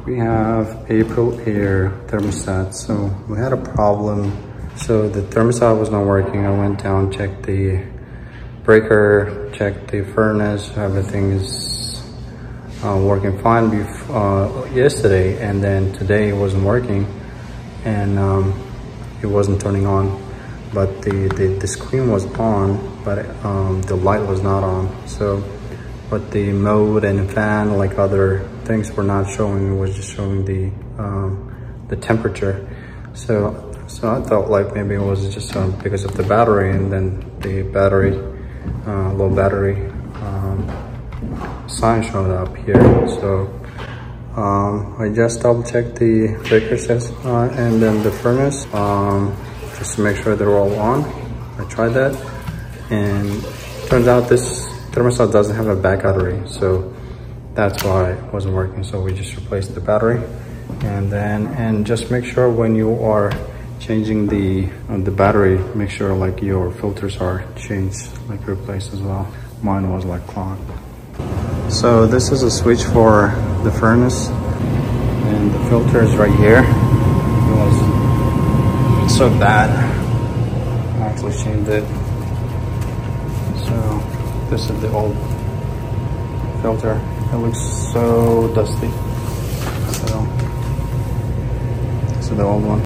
We have Aprilaire Thermostat. So we had a problem. So the thermostat was not working. I went down, checked the breaker, checked the furnace. Everything is working fine yesterday, and then today it wasn't working, and it wasn't turning on. But the screen was on, but the light was not on. So, but the mode and the fan, like other things, were not showing. It was just showing the temperature. So I thought like maybe it was just because of the battery, and then the battery, low battery sign showed up here. So I just double checked the breaker and then the furnace, just to make sure they're all on. I tried that, and turns out this thermostat doesn't have a back battery, so that's why it wasn't working. So we just replaced the battery, and just make sure when you are changing the battery, make sure like your filters are changed, like replaced as well. Mine was like clogged. So this is a switch for the furnace, and the filter is right here. It's so bad. I actually changed it. So this is the old filter. It looks so dusty. So this is the old one.